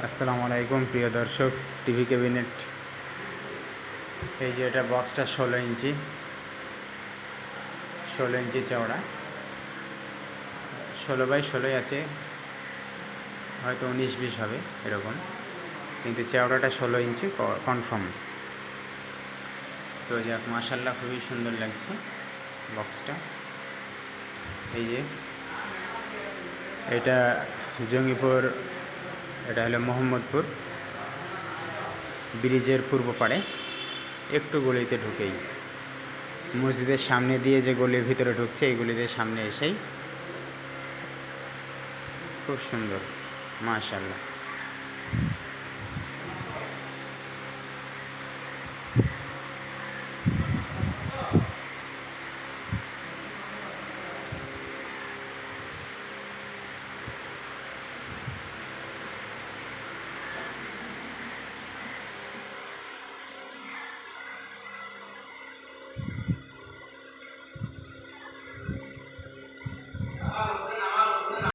আসসালামু আলাইকুম প্রিয় দর্শক, টিভি ক্যাবিনেট। এই যে এটা বক্সটা 16 ইঞ্চি চওড়া, 16x16 আছে, হয়তো 19-20 হবে এরকম, কিন্তু চওড়াটা 16 ইঞ্চি কনফার্ম। তো যাক, মাশাআল্লাহ খুবই সুন্দর লাগছে বক্সটা। এই যে এটা জঙ্গিপুর, এটা হলো মোহাম্মদপুর ব্রিজের পূর্ব পাড়ে, একটু গলিতে ঢুকেই, মসজিদের সামনে দিয়ে যে গলির ভিতরে ঢুকছে, এই গলিদের সামনে এসেই খুব সুন্দর, মাশাআল্লাহ।